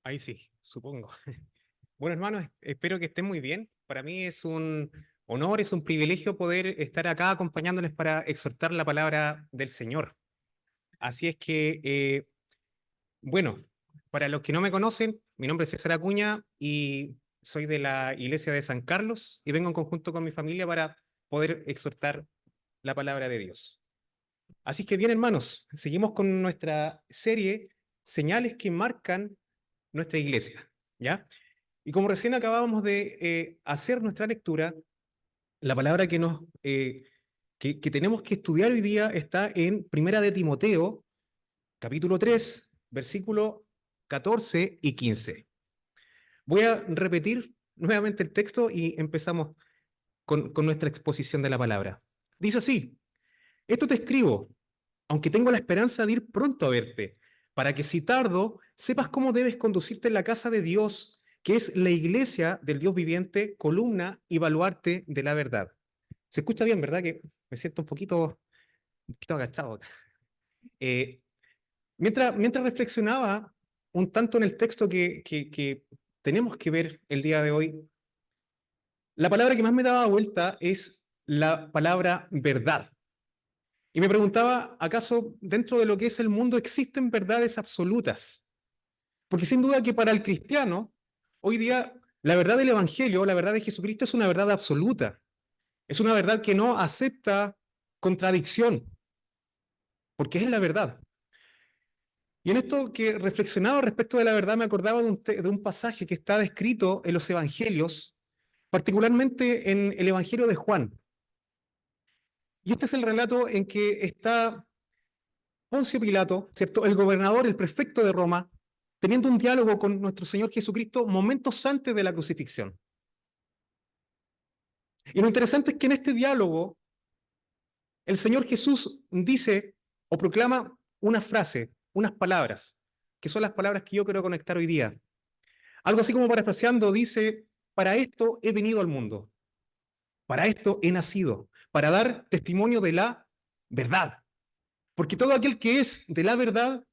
Ahí sí, supongo. Bueno, hermanos, espero que estén muy bien. Para mí es un honor, es un privilegio poder estar acá acompañándoles para exhortar la palabra del Señor. Así es que, bueno, para los que no me conocen, mi nombre es César Acuña y soy de la iglesia de San Carlos y vengo en conjunto con mi familia para poder exhortar la palabra de Dios. Así que bien, hermanos, seguimos con nuestra serie Señales que marcan nuestra iglesia, ¿ya? Y como recién acabábamos de hacer nuestra lectura, la palabra que tenemos que estudiar hoy día está en Primera de Timoteo, capítulo 3, versículo 14 y 15. Voy a repetir nuevamente el texto y empezamos con nuestra exposición de la palabra. Dice así: esto te escribo, aunque tengo la esperanza de ir pronto a verte, para que si tardo, sepas cómo debes conducirte en la casa de Dios, que es la iglesia del Dios viviente, columna y baluarte de la verdad. Se escucha bien, ¿verdad? Que me siento un poquito agachado. Eh, mientras reflexionaba un tanto en el texto que tenemos que ver el día de hoy, la palabra que más me daba vuelta es la palabra verdad. Y me preguntaba, ¿acaso dentro de lo que es el mundo existen verdades absolutas? Porque sin duda que para el cristiano, hoy día, la verdad del Evangelio, la verdad de Jesucristo es una verdad absoluta. Es una verdad que no acepta contradicción, porque es la verdad. Y en esto que reflexionaba respecto de la verdad, me acordaba de un pasaje que está descrito en los Evangelios, particularmente en el Evangelio de Juan. Y este es el relato en que está Poncio Pilato, ¿cierto? El gobernador, el prefecto de Roma, teniendo un diálogo con nuestro Señor Jesucristo momentos antes de la crucifixión. Y lo interesante es que en este diálogo el Señor Jesús dice o proclama una frase, unas palabras, que son las palabras que yo quiero conectar hoy día. Algo así como parafraseando, dice: para esto he venido al mundo, para esto he nacido, para dar testimonio de la verdad. Porque todo aquel que es de la verdad,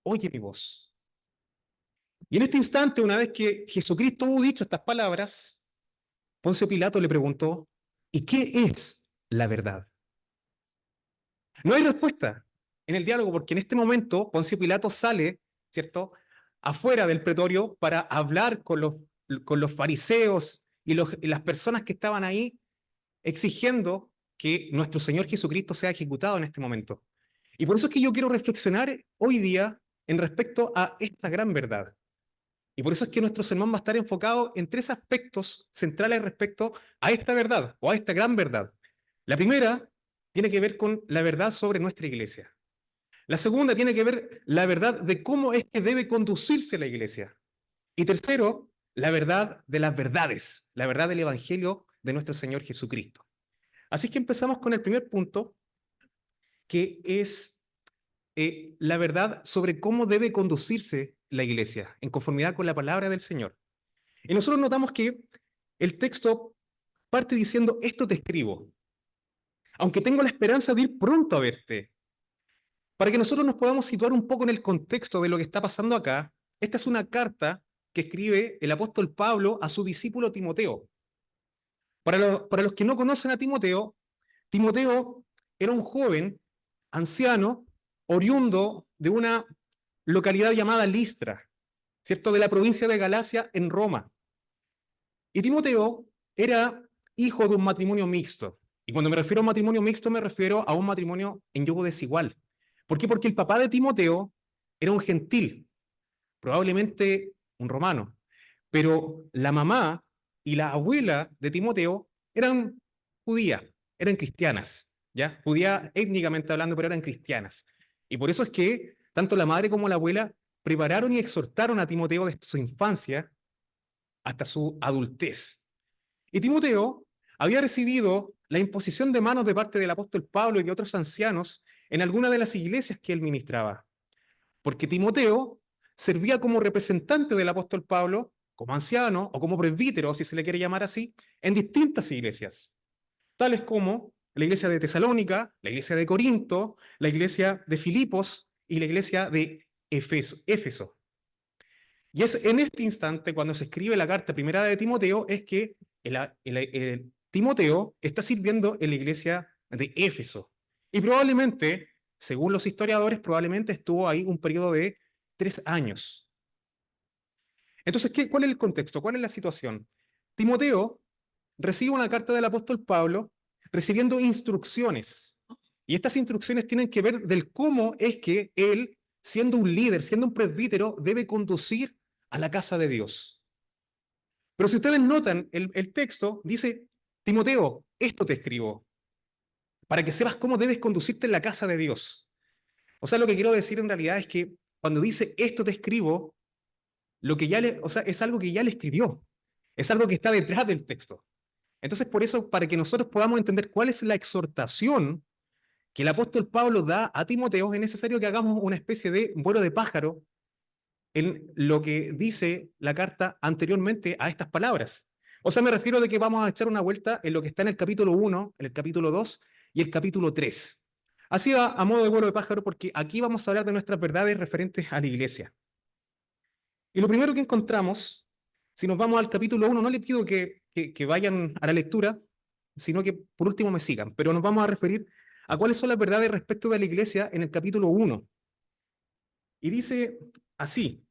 oye mi voz. Y en este instante, una vez que Jesucristo hubo dicho estas palabras, Poncio Pilato le preguntó: ¿y qué es la verdad? No hay respuesta en el diálogo, porque en este momento Poncio Pilato sale, ¿cierto?, afuera del pretorio para hablar con los fariseos y las personas que estaban ahí exigiendo que nuestro Señor Jesucristo sea ejecutado en este momento. Y por eso es que yo quiero reflexionar hoy día en respecto a esta gran verdad. Y por eso es que nuestro sermón va a estar enfocado en tres aspectos centrales respecto a esta verdad o a esta gran verdad. La primera tiene que ver con la verdad sobre nuestra iglesia. La segunda tiene que ver la verdad de cómo es que debe conducirse la iglesia. Y tercero, la verdad de las verdades, la verdad del Evangelio de nuestro Señor Jesucristo. Así que empezamos con el primer punto, que es la verdad sobre cómo debe conducirse la iglesia en conformidad con la palabra del Señor. Y nosotros notamos que el texto parte diciendo: esto te escribo, aunque tengo la esperanza de ir pronto a verte. Para que nosotros nos podamos situar un poco en el contexto de lo que está pasando acá, esta es una carta que escribe el apóstol Pablo a su discípulo Timoteo. Para los que no conocen a Timoteo, Timoteo era un joven, anciano, oriundo de una localidad llamada Listra, ¿cierto?, de la provincia de Galacia en Roma. Y Timoteo era hijo de un matrimonio mixto. Y cuando me refiero a un matrimonio mixto, me refiero a un matrimonio en yugo desigual. ¿Por qué? Porque el papá de Timoteo era un gentil, probablemente un romano. Pero la mamá y la abuela de Timoteo eran judías, eran cristianas, ¿ya? Judías étnicamente hablando, pero eran cristianas. Y por eso es que tanto la madre como la abuela prepararon y exhortaron a Timoteo desde su infancia hasta su adultez. Y Timoteo había recibido la imposición de manos de parte del apóstol Pablo y de otros ancianos en alguna de las iglesias que él ministraba, porque Timoteo servía como representante del apóstol Pablo, como anciano o como presbítero, si se le quiere llamar así, en distintas iglesias, tales como la iglesia de Tesalónica, la iglesia de Corinto, la iglesia de Filipos y la iglesia de Éfeso. Y es en este instante, cuando se escribe la carta primera de Timoteo, es que el Timoteo está sirviendo en la iglesia de Éfeso. Y probablemente, según los historiadores, probablemente estuvo ahí un periodo de 3 años. Entonces, ¿cuál es el contexto? ¿Cuál es la situación? Timoteo recibe una carta del apóstol Pablo recibiendo instrucciones. Y estas instrucciones tienen que ver del cómo es que él, siendo un líder, siendo un presbítero, debe conducir a la casa de Dios. Pero si ustedes notan, el texto dice, Timoteo, esto te escribo, para que sepas cómo debes conducirte en la casa de Dios. O sea, lo que quiero decir en realidad es que cuando dice esto te escribo, lo que o sea, es algo que ya le escribió, es algo que está detrás del texto. Entonces, por eso, para que nosotros podamos entender cuál es la exhortación que el apóstol Pablo da a Timoteo, es necesario que hagamos una especie de vuelo de pájaro en lo que dice la carta anteriormente a estas palabras. O sea, me refiero de que vamos a echar una vuelta en lo que está en el capítulo 1, en el capítulo 2 y el capítulo 3. Así a modo de vuelo de pájaro, porque aquí vamos a hablar de nuestras verdades referentes a la iglesia. Y lo primero que encontramos, si nos vamos al capítulo 1, no les pido que vayan a la lectura, sino que por último me sigan, pero nos vamos a referir a cuáles son las verdades respecto de la iglesia en el capítulo 1. Y dice así.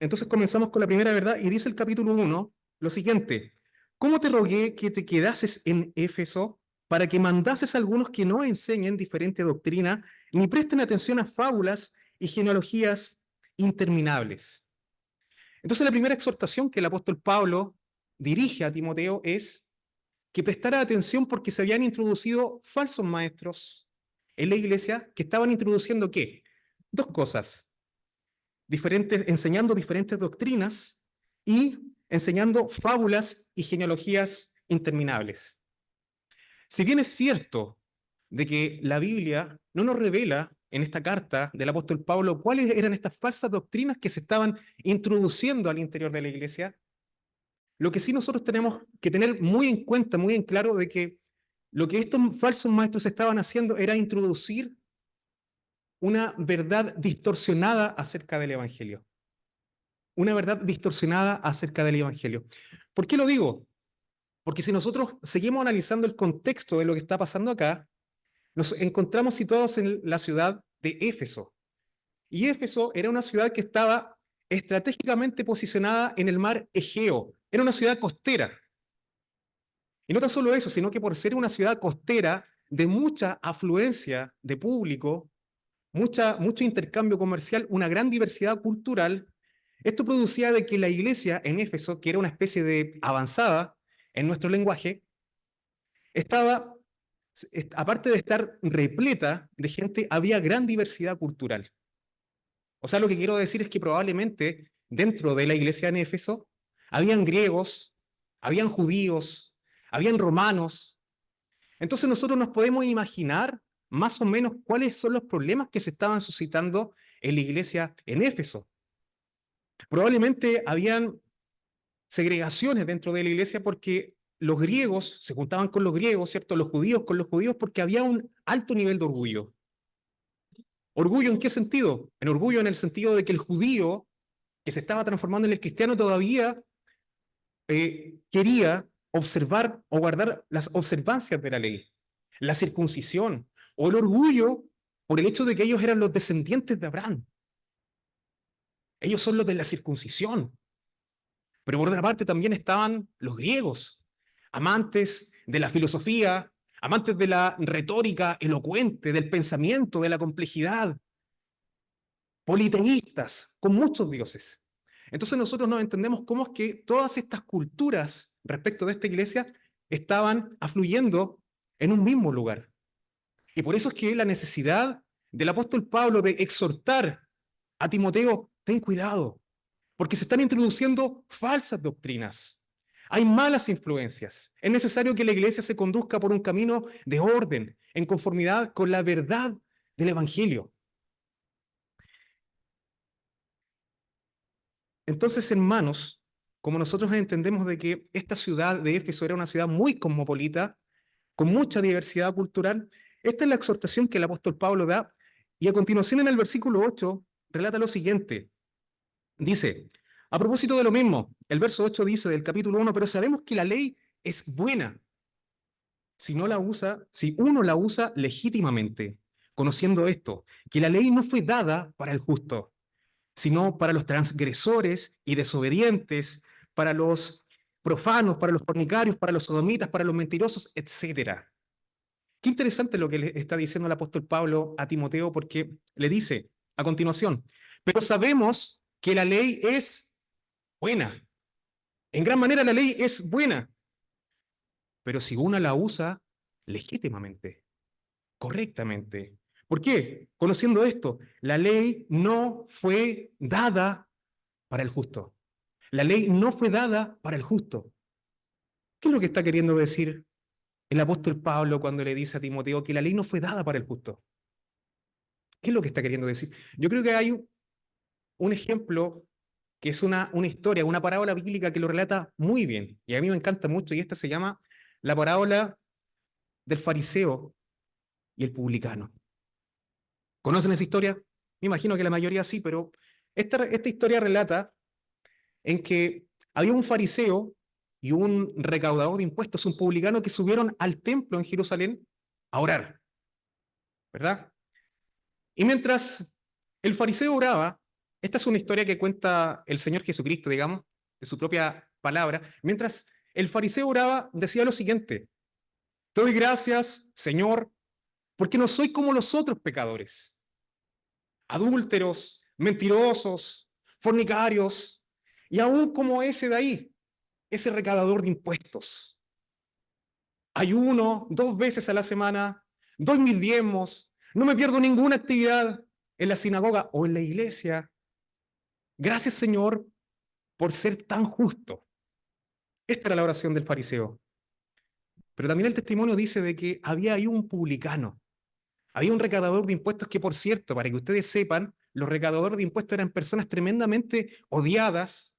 Entonces comenzamos con la primera verdad y dice el capítulo 1 lo siguiente: ¿Cómo te rogué que te quedases en Éfeso para que mandases a algunos que no enseñen diferente doctrina ni presten atención a fábulas y genealogías interminables? Entonces la primera exhortación que el apóstol Pablo dirige a Timoteo es que prestara atención porque se habían introducido falsos maestros en la iglesia que estaban introduciendo ¿qué? Dos cosas: enseñando diferentes doctrinas y enseñando fábulas y genealogías interminables. Si bien es cierto de que la Biblia no nos revela en esta carta del apóstol Pablo cuáles eran estas falsas doctrinas que se estaban introduciendo al interior de la iglesia, lo que sí nosotros tenemos que tener muy en cuenta, muy en claro, de que lo que estos falsos maestros estaban haciendo era introducir una verdad distorsionada acerca del Evangelio. Una verdad distorsionada acerca del Evangelio. ¿Por qué lo digo? Porque si nosotros seguimos analizando el contexto de lo que está pasando acá, nos encontramos situados en la ciudad de Éfeso. Y Éfeso era una ciudad que estaba estratégicamente posicionada en el mar Egeo. Era una ciudad costera. Y no tan solo eso, sino que por ser una ciudad costera de mucha afluencia de público, mucho intercambio comercial, una gran diversidad cultural, esto producía de que la iglesia en Éfeso, que era una especie de avanzada en nuestro lenguaje, estaba, aparte de estar repleta de gente, había gran diversidad cultural. O sea, lo que quiero decir es que probablemente dentro de la iglesia en Éfeso habían griegos, habían judíos, habían romanos. Entonces nosotros nos podemos imaginar más o menos cuáles son los problemas que se estaban suscitando en la iglesia en Éfeso. Probablemente habían segregaciones dentro de la iglesia porque los griegos se juntaban con los griegos, ¿cierto? Los judíos con los judíos porque había un alto nivel de orgullo. ¿Orgullo en qué sentido? En orgullo en el sentido de que el judío que se estaba transformando en el cristiano todavía quería observar o guardar las observancias de la ley, la circuncisión o el orgullo por el hecho de que ellos eran los descendientes de Abraham. Ellos son los de la circuncisión. Pero por otra parte también estaban los griegos, amantes de la filosofía, amantes de la retórica elocuente, del pensamiento, de la complejidad, politeístas, con muchos dioses. Entonces nosotros no entendemos cómo es que todas estas culturas respecto de esta iglesia estaban afluyendo en un mismo lugar. Y por eso es que la necesidad del apóstol Pablo de exhortar a Timoteo: ten cuidado, porque se están introduciendo falsas doctrinas. Hay malas influencias. Es necesario que la iglesia se conduzca por un camino de orden, en conformidad con la verdad del Evangelio. Entonces, hermanos, como nosotros entendemos de que esta ciudad de Éfeso era una ciudad muy cosmopolita, con mucha diversidad cultural, esta es la exhortación que el apóstol Pablo da, y a continuación en el versículo 8 relata lo siguiente. Dice, a propósito de lo mismo, el verso 8 dice del capítulo 1, pero sabemos que la ley es buena si no la usa, si uno la usa legítimamente, conociendo esto, que la ley no fue dada para el justo, sino para los transgresores y desobedientes, para los profanos, para los fornicarios, para los sodomitas, para los mentirosos, etcétera. Qué interesante lo que le está diciendo el apóstol Pablo a Timoteo, porque le dice a continuación, pero sabemos que la ley es buena. En gran manera la ley es buena, pero si uno la usa legítimamente, correctamente. ¿Por qué? Conociendo esto, la ley no fue dada para el justo. La ley no fue dada para el justo. ¿Qué es lo que está queriendo decir el apóstol Pablo cuando le dice a Timoteo que la ley no fue dada para el justo? ¿Qué es lo que está queriendo decir? Yo creo que hay un ejemplo que es una historia, una parábola bíblica que lo relata muy bien, y a mí me encanta mucho, y esta se llama la parábola del fariseo y el publicano. ¿Conocen esa historia? Me imagino que la mayoría sí, pero esta historia relata en que había un fariseo y un recaudador de impuestos, un publicano, que subieron al templo en Jerusalén a orar, ¿verdad? Y mientras el fariseo oraba, esta es una historia que cuenta el Señor Jesucristo, digamos, de su propia palabra, mientras el fariseo oraba, decía lo siguiente: te doy gracias, Señor, porque no soy como los otros pecadores, adúlteros, mentirosos, fornicarios, y aún como ese de ahí, ese recaudador de impuestos. Ayuno 2 veces a la semana, doy mis diezmos, no me pierdo ninguna actividad en la sinagoga o en la iglesia. Gracias, Señor, por ser tan justo. Esta era la oración del fariseo. Pero también el testimonio dice de que había ahí un publicano, había un recaudador de impuestos que, por cierto, para que ustedes sepan, los recaudadores de impuestos eran personas tremendamente odiadas,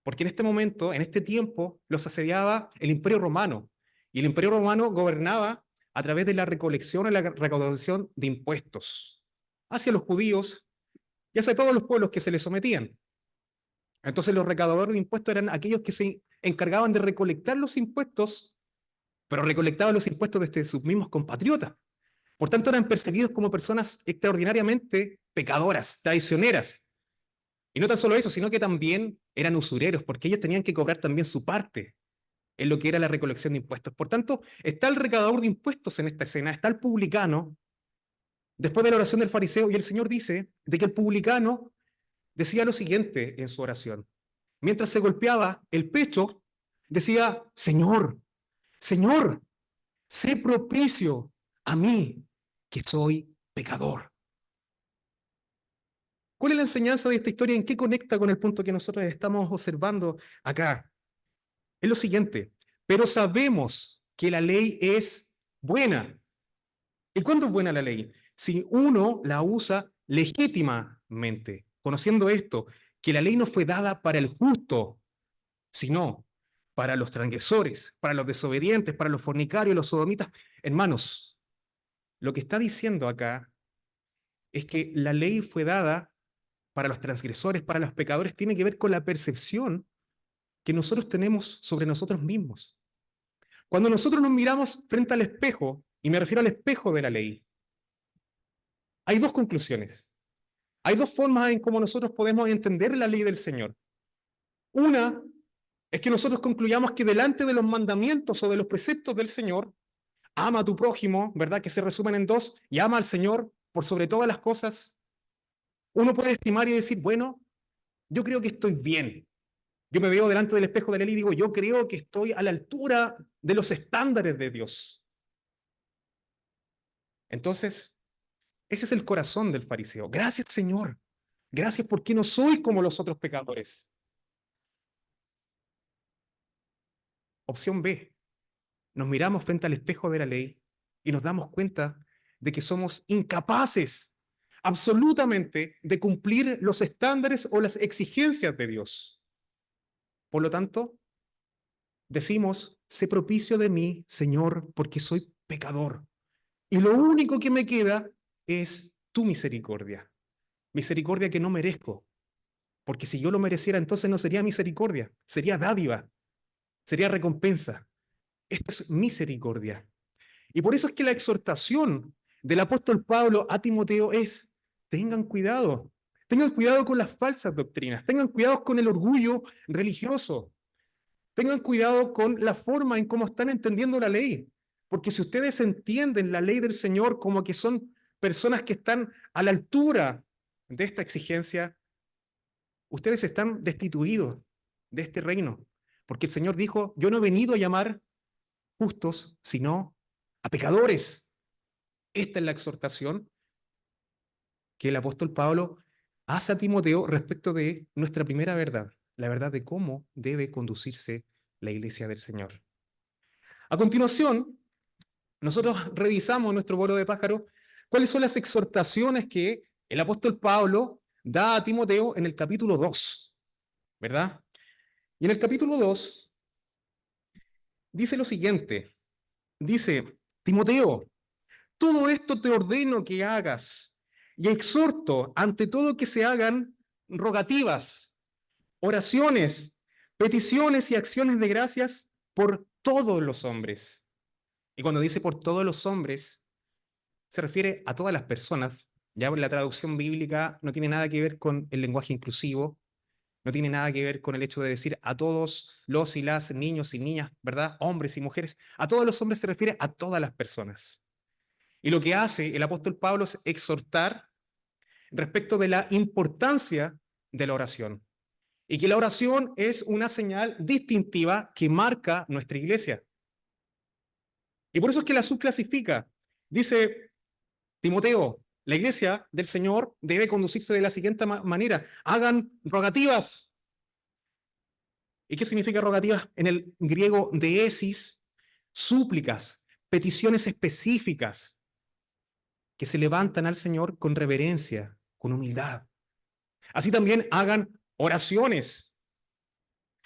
porque en este momento, en este tiempo, los asediaba el Imperio Romano. Y el Imperio Romano gobernaba a través de la recolección y la recaudación de impuestos hacia los judíos y hacia todos los pueblos que se les sometían. Entonces los recaudadores de impuestos eran aquellos que se encargaban de recolectar los impuestos, pero recolectaban los impuestos desde sus mismos compatriotas. Por tanto, eran perseguidos como personas extraordinariamente pecadoras, traicioneras. Y no tan solo eso, sino que también eran usureros, porque ellos tenían que cobrar también su parte en lo que era la recolección de impuestos. Por tanto, está el recaudador de impuestos en esta escena, está el publicano, después de la oración del fariseo, y el Señor dice de que el publicano decía lo siguiente en su oración. Mientras se golpeaba el pecho, decía: Señor, Señor, sé propicio a mí, que soy pecador. ¿Cuál es la enseñanza de esta historia? ¿En qué conecta con el punto que nosotros estamos observando acá? Es lo siguiente: pero sabemos que la ley es buena. ¿Y cuándo es buena la ley? Si uno la usa legítimamente, conociendo esto, que la ley no fue dada para el justo, sino para los transgresores, para los desobedientes, para los fornicarios, los sodomitas. Hermanos, lo que está diciendo acá es que la ley fue dada para los transgresores, para los pecadores, tiene que ver con la percepción que nosotros tenemos sobre nosotros mismos. Cuando nosotros nos miramos frente al espejo, y me refiero al espejo de la ley, hay dos conclusiones. Hay dos formas en cómo nosotros podemos entender la ley del Señor. Una es que nosotros concluyamos que delante de los mandamientos o de los preceptos del Señor, ama a tu prójimo, ¿verdad? Que se resumen en dos, y ama al Señor por sobre todas las cosas. Uno puede estimar y decir, bueno, yo creo que estoy bien. Yo me veo delante del espejo de la ley y digo, yo creo que estoy a la altura de los estándares de Dios. Entonces, ese es el corazón del fariseo. Gracias, Señor. Gracias porque no soy como los otros pecadores. Opción B. Nos miramos frente al espejo de la ley y nos damos cuenta de que somos incapaces absolutamente de cumplir los estándares o las exigencias de Dios. Por lo tanto, decimos, sé propicio de mí, Señor, porque soy pecador. Y lo único que me queda es tu misericordia. misericordia que no merezco, porque si yo lo mereciera, entonces no sería misericordia, sería dádiva, sería recompensa. Esto es misericordia. Y por eso es que la exhortación del apóstol Pablo a Timoteo es: tengan cuidado con las falsas doctrinas, tengan cuidado con el orgullo religioso, tengan cuidado con la forma en cómo están entendiendo la ley, porque si ustedes entienden la ley del Señor como que son personas que están a la altura de esta exigencia, ustedes están destituidos de este reino, porque el Señor dijo: yo no he venido a llamar justos, sino a pecadores. Esta es la exhortación que el apóstol Pablo hace a Timoteo respecto de nuestra primera verdad, la verdad de cómo debe conducirse la iglesia del Señor. A continuación, nosotros revisamos nuestro vuelo de pájaro cuáles son las exhortaciones que el apóstol Pablo da a Timoteo en el capítulo 2, ¿verdad? Y en el capítulo 2 dice lo siguiente, dice: Timoteo, todo esto te ordeno que hagas y exhorto ante todo que se hagan rogativas, oraciones, peticiones y acciones de gracias por todos los hombres. Y cuando dice por todos los hombres, se refiere a todas las personas. Ya la traducción bíblica no tiene nada que ver con el lenguaje inclusivo, no tiene nada que ver con el hecho de decir a todos los y las niños y niñas, ¿verdad? Hombres y mujeres. A todos los hombres se refiere a todas las personas. Y lo que hace el apóstol Pablo es exhortar respecto de la importancia de la oración. Y que la oración es una señal distintiva que marca nuestra iglesia. Y por eso es que la subclasifica. Dice Timoteo: la iglesia del Señor debe conducirse de la siguiente manera: hagan rogativas. ¿Y qué significa rogativas? En el griego deesis, súplicas, peticiones específicas que se levantan al Señor con reverencia, con humildad. Así también hagan oraciones,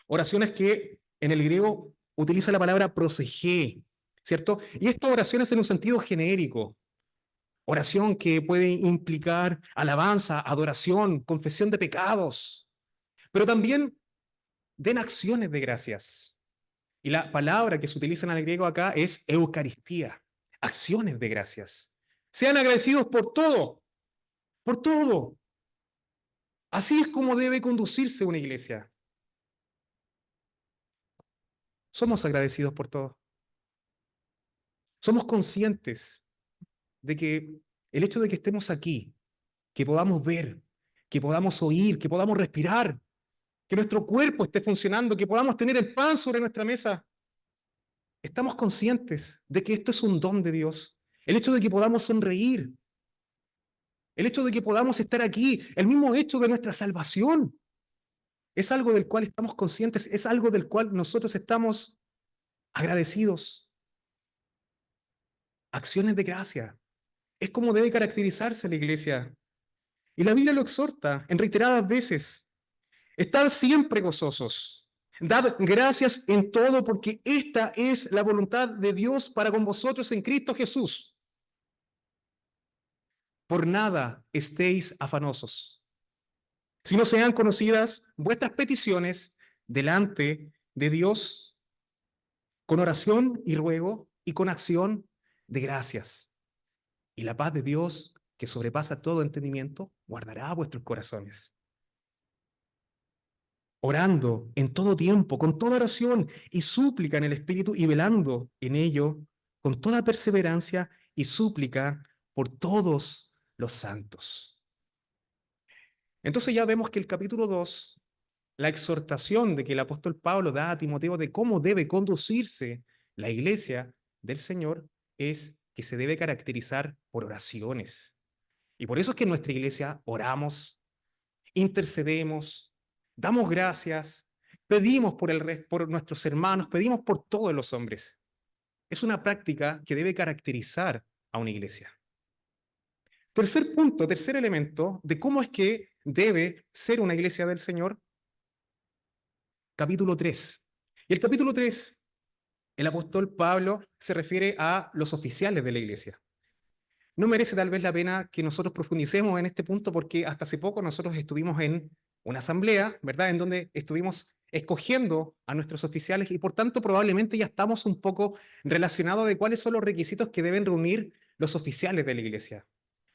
oraciones que en el griego utiliza la palabra prosegé, ¿cierto? Y estas oraciones en un sentido genérico, oración que puede implicar alabanza, adoración, confesión de pecados, pero también den acciones de gracias. Y la palabra que se utiliza en el griego acá es Eucaristía, acciones de gracias. Sean agradecidos por todo, por todo. Así es como debe conducirse una iglesia. Somos agradecidos por todo. Somos conscientes de que el hecho de que estemos aquí, que podamos ver, que podamos oír, que podamos respirar, que nuestro cuerpo esté funcionando, que podamos tener el pan sobre nuestra mesa, estamos conscientes de que esto es un don de Dios. El hecho de que podamos sonreír, el hecho de que podamos estar aquí, el mismo hecho de nuestra salvación, es algo del cual estamos conscientes, es algo del cual nosotros estamos agradecidos. Acciones de gracia. Es como debe caracterizarse la iglesia. Y la Biblia lo exhorta en reiteradas veces. Estad siempre gozosos. Dad gracias en todo, porque esta es la voluntad de Dios para con vosotros en Cristo Jesús. Por nada estéis afanosos, sino sean conocidas vuestras peticiones delante de Dios con oración y ruego y con acción de gracias. Y la paz de Dios, que sobrepasa todo entendimiento, guardará vuestros corazones. Orando en todo tiempo, con toda oración y súplica en el Espíritu, y velando en ello con toda perseverancia y súplica por todos los santos. Entonces ya vemos que el capítulo 2, la exhortación de que el apóstol Pablo da a Timoteo de cómo debe conducirse la iglesia del Señor, es que se debe caracterizar por oraciones. Y por eso es que en nuestra iglesia oramos, intercedemos, damos gracias, pedimos por nuestros hermanos, pedimos por todos los hombres. Es una práctica que debe caracterizar a una iglesia. Tercer punto, tercer elemento de cómo es que debe ser una iglesia del Señor, capítulo 3. Y el capítulo 3, el apóstol Pablo se refiere a los oficiales de la iglesia. No merece tal vez la pena que nosotros profundicemos en este punto porque hasta hace poco nosotros estuvimos en una asamblea, ¿verdad? En donde estuvimos escogiendo a nuestros oficiales y por tanto probablemente ya estamos un poco relacionados de cuáles son los requisitos que deben reunir los oficiales de la iglesia,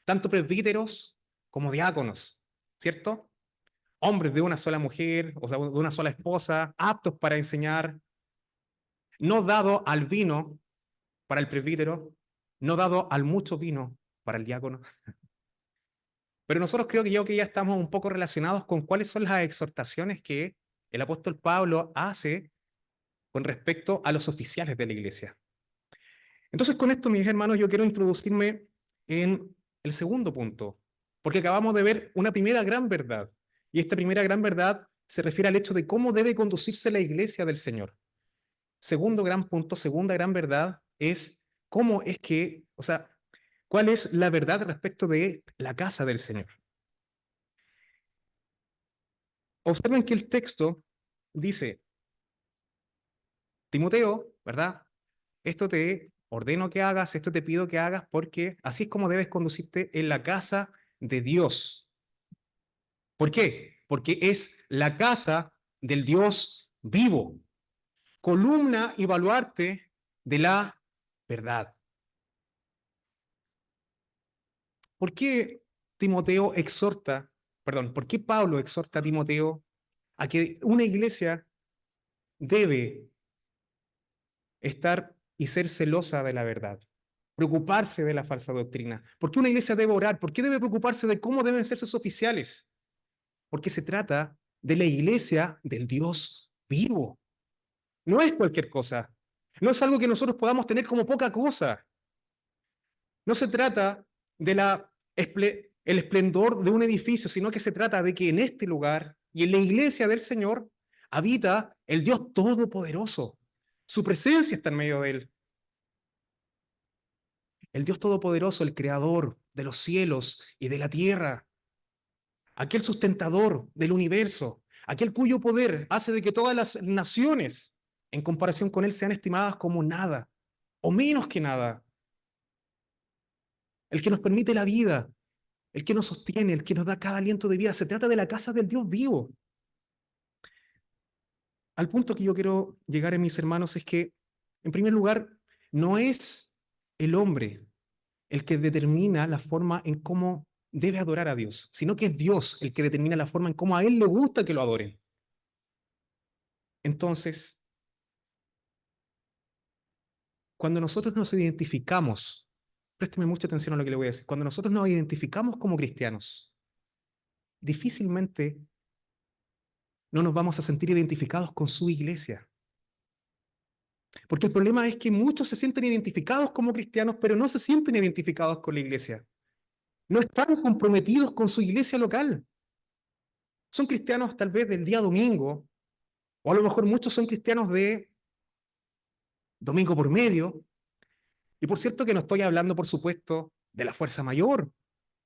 tanto presbíteros como diáconos, ¿cierto? Hombres de una sola mujer, o sea, de una sola esposa, aptos para enseñar, no dado al vino para el presbítero, no dado al mucho vino para el diácono. Pero nosotros creo que ya estamos un poco relacionados con cuáles son las exhortaciones que el apóstol Pablo hace con respecto a los oficiales de la iglesia. Entonces, con esto, mis hermanos, yo quiero introducirme en el segundo punto, porque acabamos de ver una primera gran verdad, y esta primera gran verdad se refiere al hecho de cómo debe conducirse la iglesia del Señor. Segundo gran punto, segunda gran verdad, es cómo es que, o sea, cuál es la verdad respecto de la casa del Señor. Observen que el texto dice, Timoteo, ¿verdad? Esto te ordeno que hagas, esto te pido que hagas, porque así es como debes conducirte en la casa de Dios. ¿Por qué? Porque es la casa del Dios vivo, columna y baluarte de la verdad. ¿Por qué Timoteo exhorta, perdón, por qué Pablo exhorta a Timoteo a que una iglesia debe estar y ser celosa de la verdad, preocuparse de la falsa doctrina? ¿Por qué una iglesia debe orar? ¿Por qué debe preocuparse de cómo deben ser sus oficiales? Porque se trata de la iglesia del Dios vivo. No es cualquier cosa. No es algo que nosotros podamos tener como poca cosa. No se trata de el esplendor de un edificio, sino que se trata de que en este lugar y en la iglesia del Señor habita el Dios Todopoderoso. Su presencia está en medio de él. El Dios Todopoderoso, el Creador de los cielos y de la tierra, aquel sustentador del universo, aquel cuyo poder hace de que todas las naciones, en comparación con él, sean estimadas como nada o menos que nada. El que nos permite la vida, el que nos sostiene, el que nos da cada aliento de vida. Se trata de la casa del Dios vivo. Al punto que yo quiero llegar, mis hermanos, es que, en primer lugar, no es el hombre el que determina la forma en cómo debe adorar a Dios, sino que es Dios el que determina la forma en cómo a Él le gusta que lo adoren. Entonces, cuando nosotros nos identificamos, présteme mucha atención a lo que le voy a decir, cuando nosotros nos identificamos como cristianos, difícilmente no nos vamos a sentir identificados con su iglesia. Porque el problema es que muchos se sienten identificados como cristianos, pero no se sienten identificados con la iglesia. No están comprometidos con su iglesia local. Son cristianos tal vez del día domingo, o a lo mejor muchos son cristianos de domingo por medio. Y por cierto que no estoy hablando, por supuesto, de la fuerza mayor.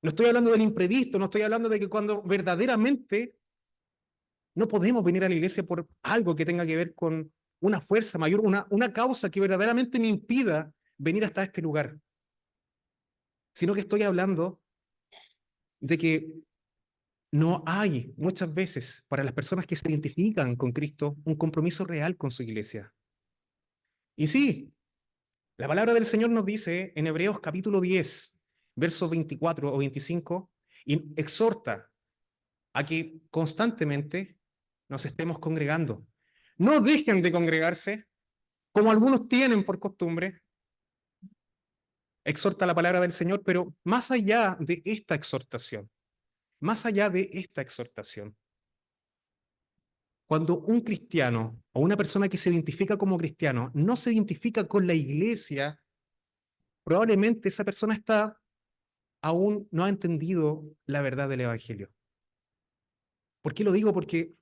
No estoy hablando del imprevisto, no estoy hablando de que cuando verdaderamente no podemos venir a la iglesia por algo que tenga que ver con una fuerza mayor, una causa que verdaderamente me impida venir hasta este lugar. Sino que estoy hablando de que no hay muchas veces para las personas que se identifican con Cristo un compromiso real con su iglesia. Y sí, la palabra del Señor nos dice en Hebreos capítulo 10, versos 24 o 25, y exhorta a que constantemente nos estemos congregando. No dejen de congregarse, como algunos tienen por costumbre. Exhorta la palabra del Señor, pero más allá de esta exhortación, más allá de esta exhortación, cuando un cristiano o una persona que se identifica como cristiano no se identifica con la iglesia, probablemente esa persona aún no ha entendido la verdad del Evangelio. ¿Por qué lo digo? Porque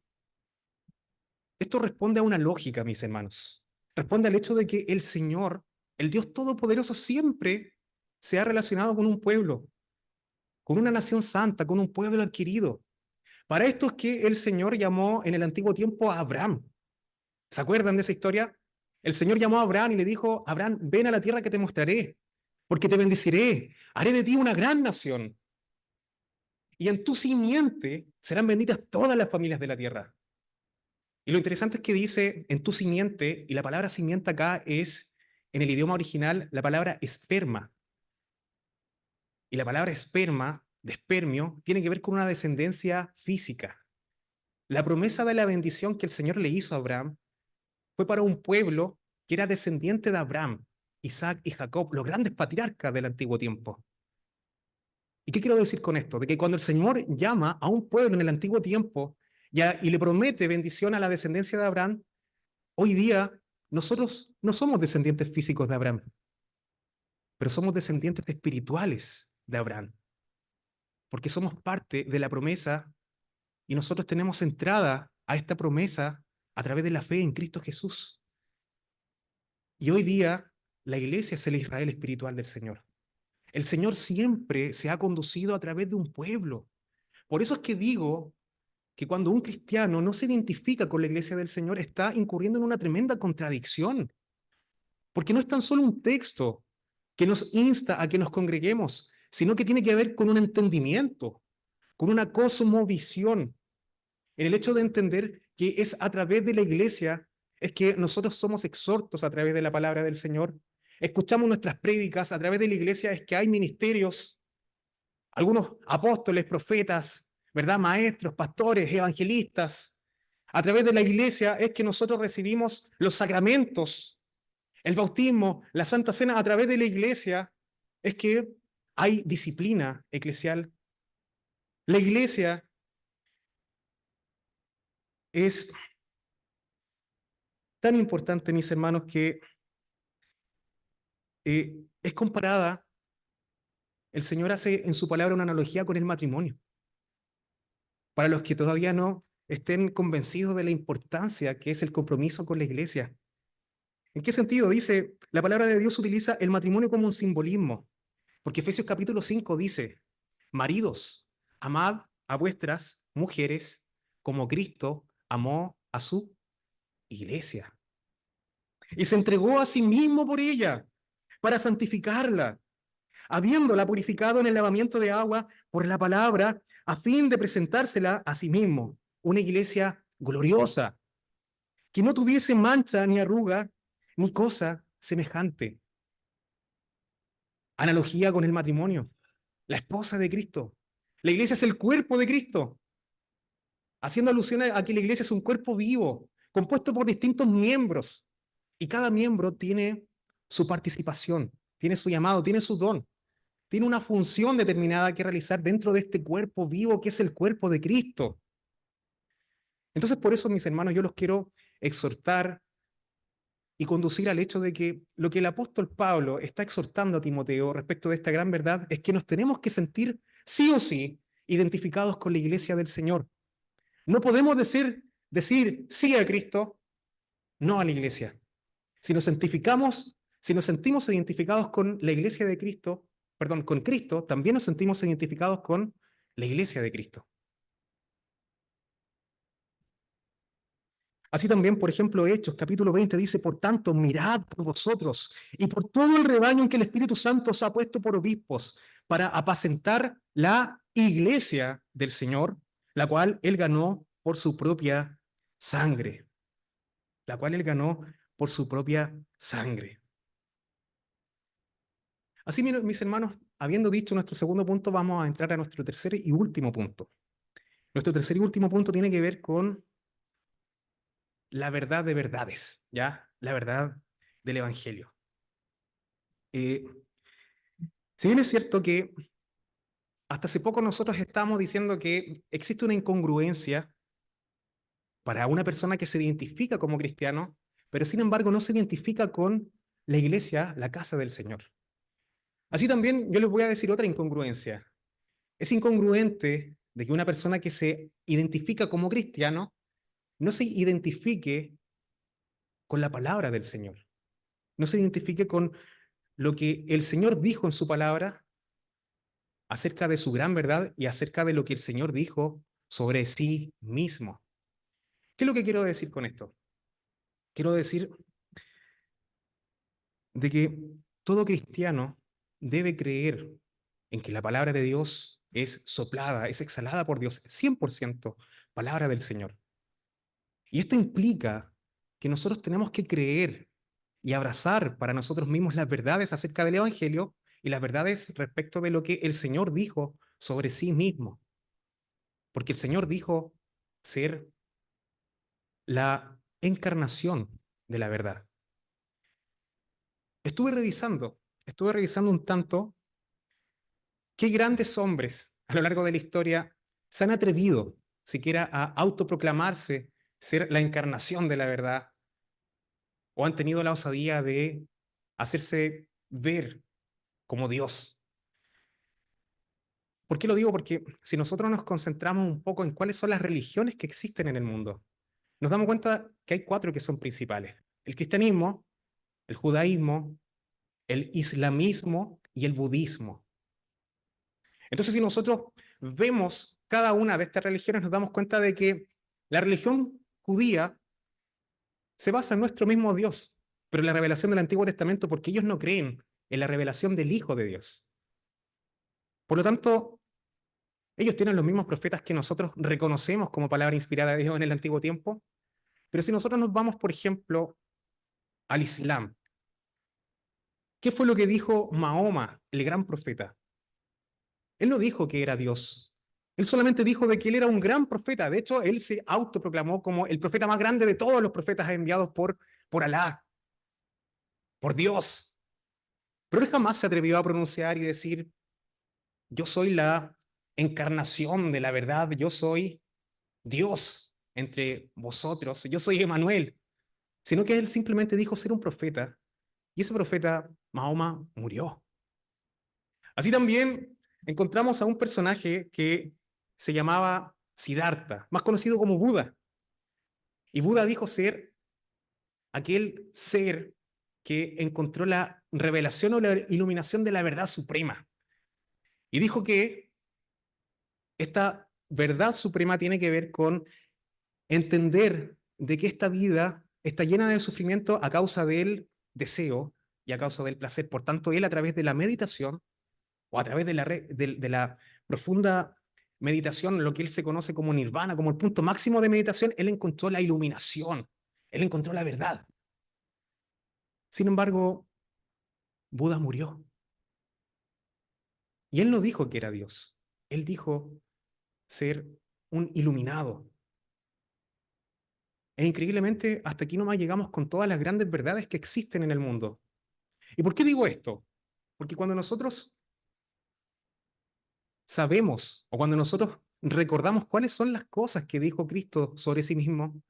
esto responde a una lógica, mis hermanos. Responde al hecho de que el Señor, el Dios Todopoderoso, siempre se ha relacionado con un pueblo, con una nación santa, con un pueblo adquirido. Para esto es que el Señor llamó en el antiguo tiempo a Abraham. ¿Se acuerdan de esa historia? El Señor llamó a Abraham y le dijo, Abraham, ven a la tierra que te mostraré. porque te bendeciré, haré de ti una gran nación, y en tu simiente serán benditas todas las familias de la tierra. Y lo interesante es que dice en tu simiente, y la palabra simiente acá es, en el idioma original, la palabra esperma. Y la palabra esperma, de espermio, tiene que ver con una descendencia física. La promesa de la bendición que el Señor le hizo a Abraham fue para un pueblo que era descendiente de Abraham, Isaac y Jacob, los grandes patriarcas del antiguo tiempo. ¿Y qué quiero decir con esto? De que cuando el Señor llama a un pueblo en el antiguo tiempo y le promete bendición a la descendencia de Abraham, hoy día nosotros no somos descendientes físicos de Abraham, pero somos descendientes espirituales de Abraham, porque somos parte de la promesa y nosotros tenemos entrada a esta promesa a través de la fe en Cristo Jesús. Y hoy día la iglesia es el Israel espiritual del Señor. El Señor siempre se ha conducido a través de un pueblo. Por eso es que digo que cuando un cristiano no se identifica con la iglesia del Señor, está incurriendo en una tremenda contradicción, porque no es tan solo un texto que nos insta a que nos congreguemos, sino que tiene que ver con un entendimiento, con una cosmovisión, en el hecho de entender que es a través de la iglesia es que nosotros somos exhortos a través de la palabra del Señor, escuchamos nuestras prédicas, a través de la iglesia es que hay ministerios, algunos apóstoles, profetas, ¿verdad? Maestros, pastores, evangelistas. A través de la iglesia es que nosotros recibimos los sacramentos, el bautismo, la Santa Cena. A través de la iglesia es que hay disciplina eclesial. La iglesia es tan importante, mis hermanos, que es comparada, el Señor hace en su palabra una analogía con el matrimonio. Para los que todavía no estén convencidos de la importancia que es el compromiso con la iglesia. ¿En qué sentido? Dice, la palabra de Dios utiliza el matrimonio como un simbolismo, porque Efesios capítulo 5 dice, maridos, amad a vuestras mujeres como Cristo amó a su iglesia. Y se entregó a sí mismo por ella, para santificarla, habiéndola purificado en el lavamiento de agua por la palabra, a fin de presentársela a sí mismo, una iglesia gloriosa, que no tuviese mancha ni arruga, ni cosa semejante. Analogía con el matrimonio, la esposa de Cristo. La iglesia es el cuerpo de Cristo, haciendo alusión a que la iglesia es un cuerpo vivo, compuesto por distintos miembros, y cada miembro tiene su participación, tiene su llamado, tiene su don, tiene una función determinada que realizar dentro de este cuerpo vivo que es el cuerpo de Cristo. Entonces, por eso, mis hermanos, yo los quiero exhortar y conducir al hecho de que lo que el apóstol Pablo está exhortando a Timoteo respecto de esta gran verdad es que nos tenemos que sentir sí o sí identificados con la iglesia del Señor. No podemos decir sí a Cristo, no a la iglesia. Si nos identificamos, si nos sentimos identificados con la iglesia de Cristo, perdón, con Cristo, también nos sentimos identificados con la iglesia de Cristo. Así también, por ejemplo, Hechos, capítulo 20, dice, por tanto, mirad por vosotros y por todo el rebaño en que el Espíritu Santo os ha puesto por obispos, para apacentar la iglesia del Señor, la cual Él ganó por su propia sangre. La cual Él ganó por su propia sangre. Así, mis hermanos, habiendo dicho nuestro segundo punto, vamos a entrar a nuestro tercer y último punto. Nuestro tercer y último punto tiene que ver con la verdad de verdades, ¿ya? La verdad del Evangelio. Eh, si bien es cierto que hasta hace poco nosotros estamos diciendo que existe una incongruencia para una persona que se identifica como cristiano, pero sin embargo no se identifica con la iglesia, la casa del Señor. Así también yo les voy a decir otra incongruencia. Es incongruente de que una persona que se identifica como cristiano no se identifique con la palabra del Señor, no se identifique con lo que el Señor dijo en su palabra acerca de su gran verdad y acerca de lo que el Señor dijo sobre sí mismo. ¿Qué es lo que quiero decir con esto? Quiero decir de que todo cristiano debe creer en que la palabra de Dios es soplada, es exhalada por Dios, 100% palabra del Señor. Y esto implica que nosotros tenemos que creer y abrazar para nosotros mismos las verdades acerca del Evangelio y las verdades respecto de lo que el Señor dijo sobre sí mismo. Porque el Señor dijo ser la encarnación de la verdad. Estuve revisando un tanto qué grandes hombres a lo largo de la historia se han atrevido siquiera a autoproclamarse ser la encarnación de la verdad o han tenido la osadía de hacerse ver como Dios. ¿Por qué lo digo? Porque si nosotros nos concentramos un poco en cuáles son las religiones que existen en el mundo, nos damos cuenta que hay cuatro que son principales: el cristianismo, el judaísmo, el islamismo y el budismo. Entonces, si nosotros vemos cada una de estas religiones, nos damos cuenta de que la religión judía se basa en nuestro mismo Dios, pero en la revelación del Antiguo Testamento, porque ellos no creen en la revelación del Hijo de Dios. Por lo tanto, ellos tienen los mismos profetas que nosotros reconocemos como palabra inspirada de Dios en el antiguo tiempo, pero si nosotros nos vamos, por ejemplo, al Islam, ¿qué fue lo que dijo Mahoma, el gran profeta? Él no dijo que era Dios. Él solamente dijo de que él era un gran profeta. De hecho, él se autoproclamó como el profeta más grande de todos los profetas enviados por Alá, por Dios. Pero él jamás se atrevió a pronunciar y decir: yo soy la encarnación de la verdad, yo soy Dios entre vosotros, yo soy Emanuel. Sino que él simplemente dijo ser un profeta. Y ese profeta, Mahoma, murió. Así también encontramos a un personaje que se llamaba Siddhartha, más conocido como Buda. Y Buda dijo ser aquel ser que encontró la revelación o la iluminación de la verdad suprema. Y dijo que esta verdad suprema tiene que ver con entender de que esta vida está llena de sufrimiento a causa del deseo y a causa del placer. Por tanto, él, a través de la meditación o a través de la profunda meditación, lo que él se conoce como nirvana, como el punto máximo de meditación, él encontró la iluminación, él encontró la verdad. Sin embargo, Buda murió. Y él no dijo que era Dios. Él dijo ser un iluminado. E increíblemente, hasta aquí nomás llegamos con todas las grandes verdades que existen en el mundo. ¿Y por qué digo esto? Porque cuando nosotros sabemos o cuando nosotros recordamos cuáles son las cosas que dijo Cristo sobre sí mismo,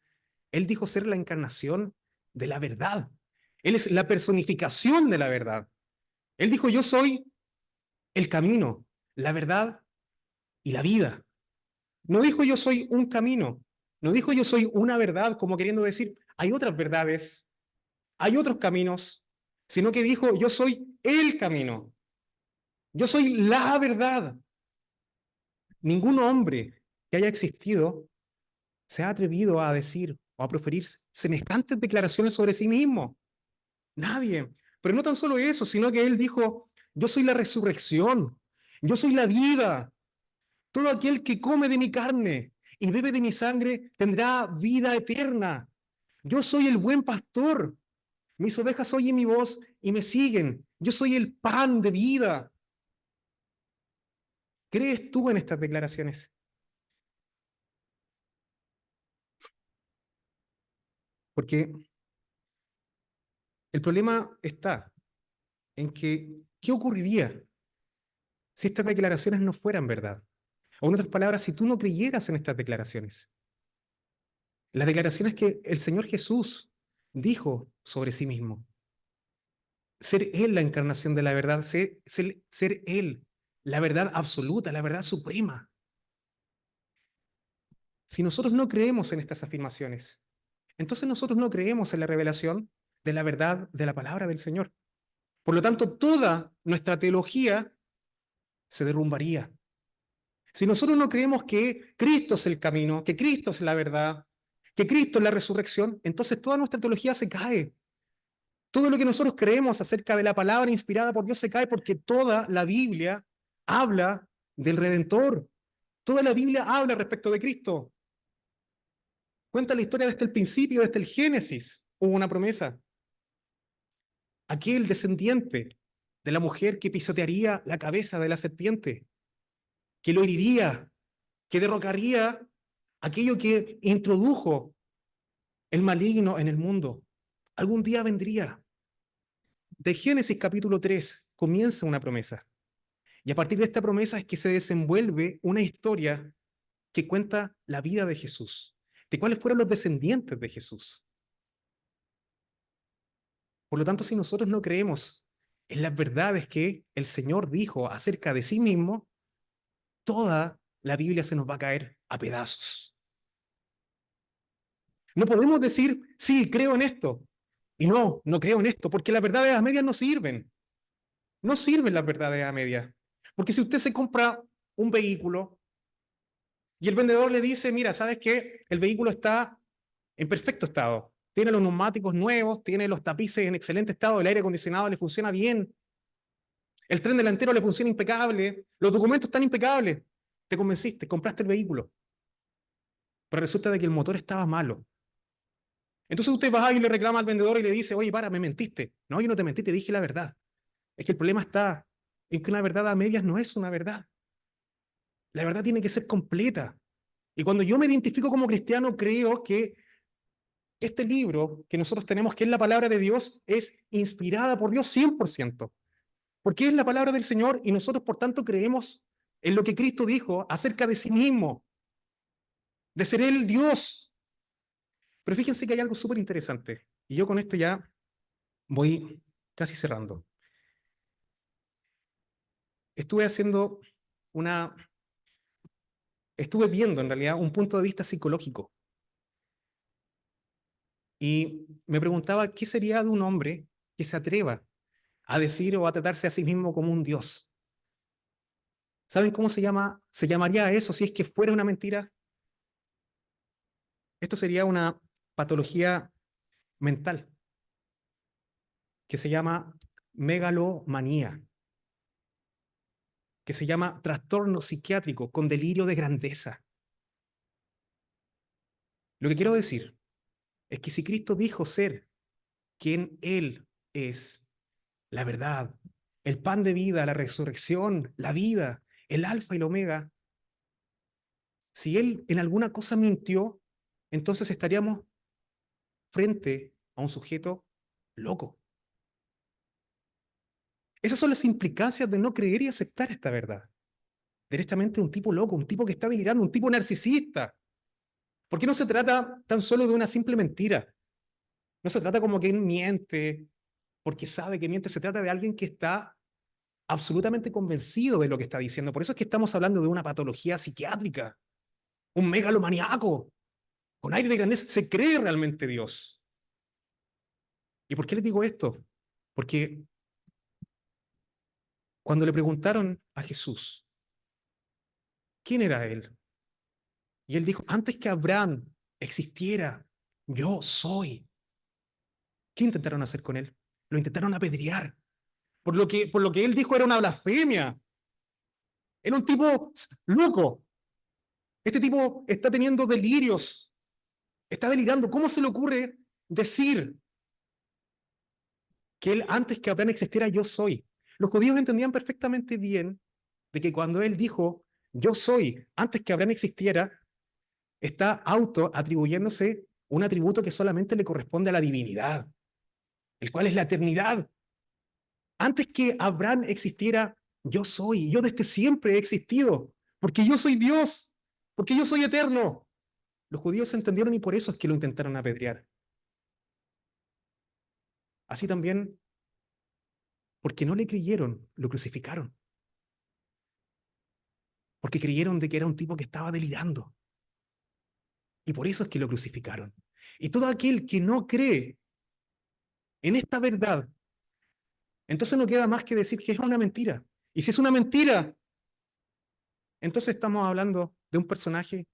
Él dijo ser la encarnación de la verdad. Él es la personificación de la verdad. Él dijo: yo soy el camino, la verdad y la vida. No dijo: yo soy un camino. No dijo: yo soy una verdad, como queriendo decir, hay otras verdades, hay otros caminos, sino que dijo: yo soy el camino. Yo soy la verdad. Ningún hombre que haya existido se ha atrevido a decir o a proferir semejantes declaraciones sobre sí mismo. Nadie. Pero no tan solo eso, sino que él dijo: yo soy la resurrección, yo soy la vida. Todo aquel que come de mi carne y bebe de mi sangre tendrá vida eterna. Yo soy el buen pastor. Mis ovejas oyen mi voz y me siguen. Yo soy el pan de vida. ¿Crees tú en estas declaraciones? Porque el problema está en que, ¿qué ocurriría si estas declaraciones no fueran verdad? O en otras palabras, si tú no creyeras en estas declaraciones. Las declaraciones que el Señor Jesús dijo sobre sí mismo. Ser Él la encarnación de la verdad, ser Él la verdad absoluta, la verdad suprema. Si nosotros no creemos en estas afirmaciones, entonces nosotros no creemos en la revelación de la verdad de la palabra del Señor. Por lo tanto, toda nuestra teología se derrumbaría. Si nosotros no creemos que Cristo es el camino, que Cristo es la verdad, que Cristo es la resurrección, entonces toda nuestra teología se cae. Todo lo que nosotros creemos acerca de la palabra inspirada por Dios se cae porque toda la Biblia habla del Redentor. Toda la Biblia habla respecto de Cristo. Cuenta la historia desde el principio, desde el Génesis. Hubo una promesa. Aquel descendiente de la mujer que pisotearía la cabeza de la serpiente, que lo heriría, que derrocaría aquello que introdujo el maligno en el mundo. Algún día vendría. De Génesis capítulo 3 comienza una promesa. Y a partir de esta promesa es que se desenvuelve una historia que cuenta la vida de Jesús, de cuáles fueron los descendientes de Jesús. Por lo tanto, si nosotros no creemos en las verdades que el Señor dijo acerca de sí mismo, toda la Biblia se nos va a caer a pedazos. No podemos decir, sí, creo en esto, y no creo en esto, porque las verdades a medias no sirven. No sirven las verdades a medias. Porque si usted se compra un vehículo y el vendedor le dice, mira, ¿sabes qué? El vehículo está en perfecto estado. Tiene los neumáticos nuevos, tiene los tapices en excelente estado, el aire acondicionado le funciona bien, el tren delantero le funciona impecable, los documentos están impecables. Te convenciste, compraste el vehículo. Pero resulta de que el motor estaba malo. Entonces usted va y le reclama al vendedor y le dice, oye, me mentiste. No, yo no te mentí, te dije la verdad. Es que el problema está en que una verdad a medias no es una verdad. La verdad tiene que ser completa. Y cuando yo me identifico como cristiano, creo que este libro que nosotros tenemos, que es la palabra de Dios, es inspirada por Dios 100%. Porque es la palabra del Señor y nosotros, por tanto, creemos en lo que Cristo dijo acerca de sí mismo, de ser Él Dios. Pero fíjense que hay algo súper interesante. Y yo con esto ya voy casi cerrando. Estuve haciendo una... Estuve viendo en realidad un punto de vista psicológico. Y me preguntaba qué sería de un hombre que se atreva a decir o a tratarse a sí mismo como un Dios. ¿Saben cómo se llama? Se llamaría eso si es que fuera una mentira. Esto sería una patología mental que se llama megalomanía, que se llama trastorno psiquiátrico con delirio de grandeza. Lo que quiero decir es que si Cristo dijo ser quien Él es, la verdad, el pan de vida, la resurrección, la vida, el alfa y el omega, si Él en alguna cosa mintió, entonces estaríamos frente a un sujeto loco. Esas son las implicancias de no creer y aceptar esta verdad. Derechamente un tipo loco, un tipo que está delirando, un tipo narcisista. Porque no se trata tan solo de una simple mentira. No se trata como que él miente porque sabe que miente. Se trata de alguien que está absolutamente convencido de lo que está diciendo. Por eso es que estamos hablando de una patología psiquiátrica. Un megalomaniaco con aire de grandeza. Se cree realmente Dios. ¿Y por qué les digo esto? Porque cuando le preguntaron a Jesús, ¿quién era él? Y él dijo, antes que Abraham existiera, yo soy. ¿Qué intentaron hacer con él? Lo intentaron apedrear. Por lo que él dijo era una blasfemia. Era un tipo loco. Este tipo está teniendo delirios. Está delirando. ¿Cómo se le ocurre decir que él, antes que Abraham existiera, yo soy? Los judíos entendían perfectamente bien de que cuando él dijo, yo soy, antes que Abraham existiera, está auto atribuyéndose un atributo que solamente le corresponde a la divinidad, el cual es la eternidad. Antes que Abraham existiera, yo soy, yo desde siempre he existido, porque yo soy Dios, porque yo soy eterno. Los judíos entendieron y por eso es que lo intentaron apedrear. Así también, porque no le creyeron, lo crucificaron. Porque creyeron de que era un tipo que estaba delirando. Y por eso es que lo crucificaron. Y todo aquel que no cree en esta verdad, entonces no queda más que decir que es una mentira. Y si es una mentira, entonces estamos hablando de un personaje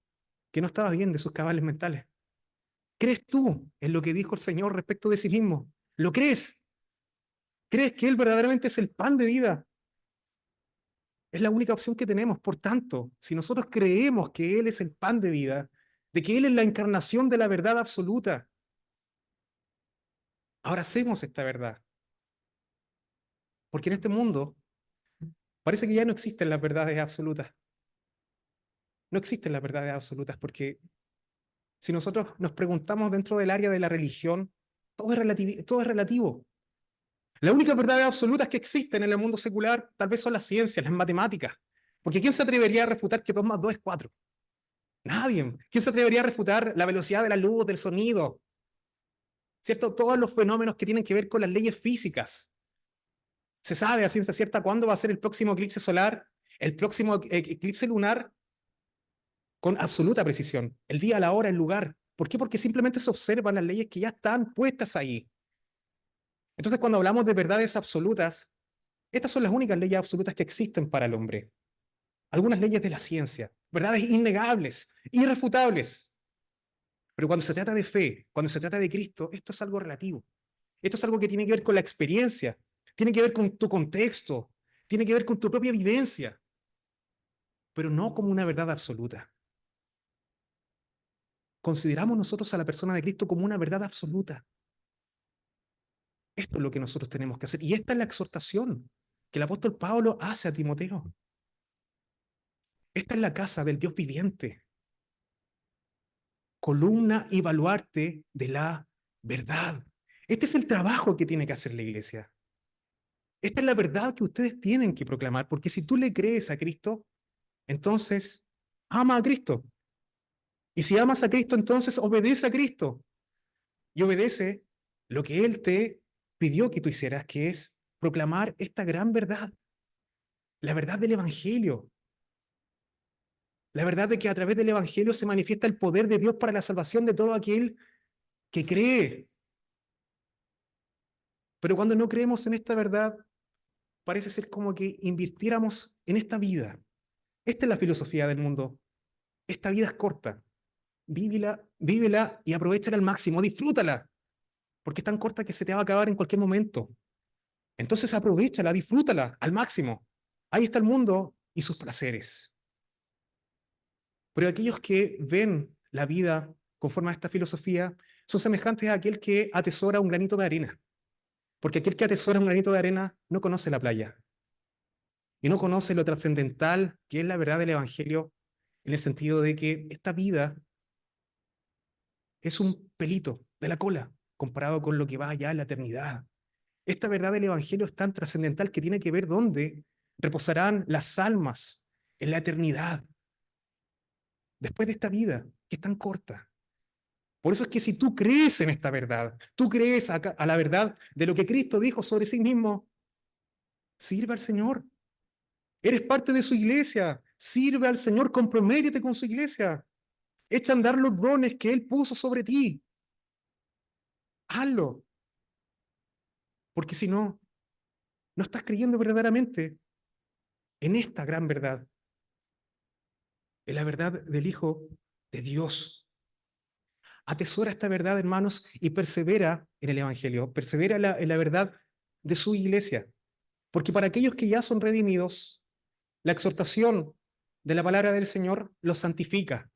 que no estaba bien de sus cabales mentales. ¿Crees tú en lo que dijo el Señor respecto de sí mismo? ¿Lo crees? ¿Crees que Él verdaderamente es el pan de vida? Es la única opción que tenemos. Por tanto, si nosotros creemos que Él es el pan de vida, de que Él es la encarnación de la verdad absoluta, abracemos esta verdad. Porque en este mundo parece que ya no existen las verdades absolutas. No existen las verdades absolutas porque si nosotros nos preguntamos dentro del área de la religión, todo es relativo. Las únicas verdades absolutas que existen en el mundo secular tal vez son las ciencias, las matemáticas. Porque ¿quién se atrevería a refutar que 2 más 2 es 4? Nadie. ¿Quién se atrevería a refutar la velocidad de la luz, del sonido? ¿Cierto? Todos los fenómenos que tienen que ver con las leyes físicas. Se sabe a ciencia cierta cuándo va a ser el próximo eclipse solar, el próximo eclipse lunar, con absoluta precisión. El día, la hora, el lugar. ¿Por qué? Porque simplemente se observan las leyes que ya están puestas ahí. Entonces, cuando hablamos de verdades absolutas, estas son las únicas leyes absolutas que existen para el hombre. Algunas leyes de la ciencia, verdades innegables, irrefutables. Pero cuando se trata de fe, cuando se trata de Cristo, esto es algo relativo. Esto es algo que tiene que ver con la experiencia, tiene que ver con tu contexto, tiene que ver con tu propia vivencia, pero no como una verdad absoluta. Consideramos nosotros a la persona de Cristo como una verdad absoluta. Esto es lo que nosotros tenemos que hacer. Y esta es la exhortación que el apóstol Pablo hace a Timoteo. Esta es la casa del Dios viviente, columna y baluarte de la verdad. Este es el trabajo que tiene que hacer la iglesia. Esta es la verdad que ustedes tienen que proclamar, porque si tú le crees a Cristo, entonces ama a Cristo. Y si amas a Cristo, entonces obedece a Cristo. Y obedece lo que Él te pidió que tú hicieras, que es proclamar esta gran verdad, la verdad del Evangelio, la verdad de que a través del Evangelio se manifiesta el poder de Dios para la salvación de todo aquel que cree. Pero cuando no creemos en esta verdad, parece ser como que invirtiéramos en esta vida. Esta es la filosofía del mundo. Esta vida es corta. Vívela y aprovéchala al máximo, disfrútala, porque es tan corta que se te va a acabar en cualquier momento. Entonces aprovéchala, disfrútala al máximo. Ahí está el mundo y sus placeres. Pero aquellos que ven la vida conforme a esta filosofía son semejantes a aquel que atesora un granito de arena. Porque aquel que atesora un granito de arena no conoce la playa y no conoce lo trascendental que es la verdad del Evangelio, en el sentido de que esta vida es un pelito de la cola comparado con lo que va allá en la eternidad. Esta verdad del Evangelio es tan trascendental que tiene que ver dónde reposarán las almas en la eternidad, después de esta vida, que es tan corta. Por eso es que si tú crees en esta verdad, tú crees a la verdad de lo que Cristo dijo sobre sí mismo, sirve al Señor. Eres parte de su iglesia, sirve al Señor, comprométete con su iglesia. Echa a andar los dones que Él puso sobre ti. Hazlo, porque si no, no estás creyendo verdaderamente en esta gran verdad, en la verdad del Hijo de Dios. Atesora esta verdad, hermanos, y persevera en el Evangelio, persevera en la verdad de su iglesia. Porque para aquellos que ya son redimidos, la exhortación de la palabra del Señor los santifica.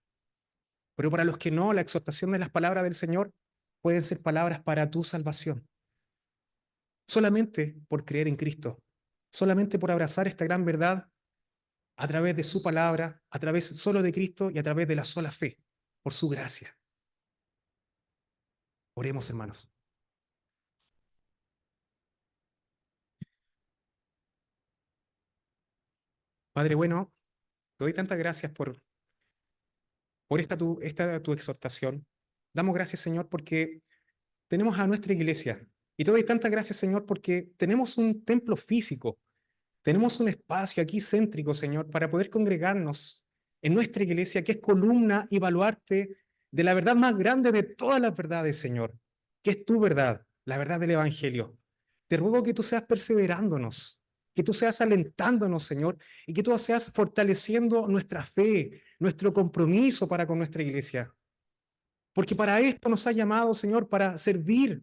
Pero para los que no, la exhortación de las palabras del Señor pueden ser palabras para tu salvación. Solamente por creer en Cristo, solamente por abrazar esta gran verdad a través de su palabra, a través solo de Cristo y a través de la sola fe, por su gracia. Oremos, hermanos. Padre bueno, te doy tantas gracias por esta tu exhortación. Damos gracias, Señor, porque tenemos a nuestra iglesia. Y te doy tantas gracias, Señor, porque tenemos un templo físico, tenemos un espacio aquí céntrico, Señor, para poder congregarnos en nuestra iglesia, que es columna y baluarte de la verdad más grande de todas las verdades, Señor, que es tu verdad, la verdad del Evangelio. Te ruego que tú seas perseverándonos, que tú seas alentándonos, Señor, y que tú seas fortaleciendo nuestra fe, nuestro compromiso para con nuestra iglesia. Porque para esto nos ha llamado, Señor, para servir,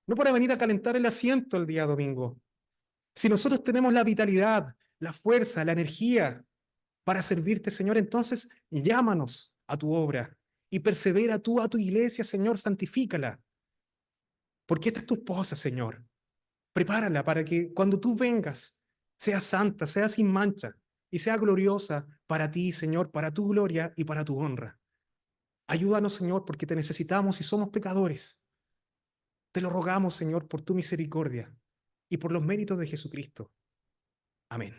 no para venir a calentar el asiento el día domingo, Si nosotros tenemos la vitalidad, la fuerza, la energía para servirte, Señor, entonces llámanos a tu obra y persevera tú a tu iglesia, Señor, santifícala. Porque esta es tu esposa, Señor. Prepárala para que cuando tú vengas sea santa, sea sin mancha y sea gloriosa para ti, Señor, para tu gloria y para tu honra. Ayúdanos, Señor, porque te necesitamos y somos pecadores. Te lo rogamos, Señor, por tu misericordia y por los méritos de Jesucristo. Amén.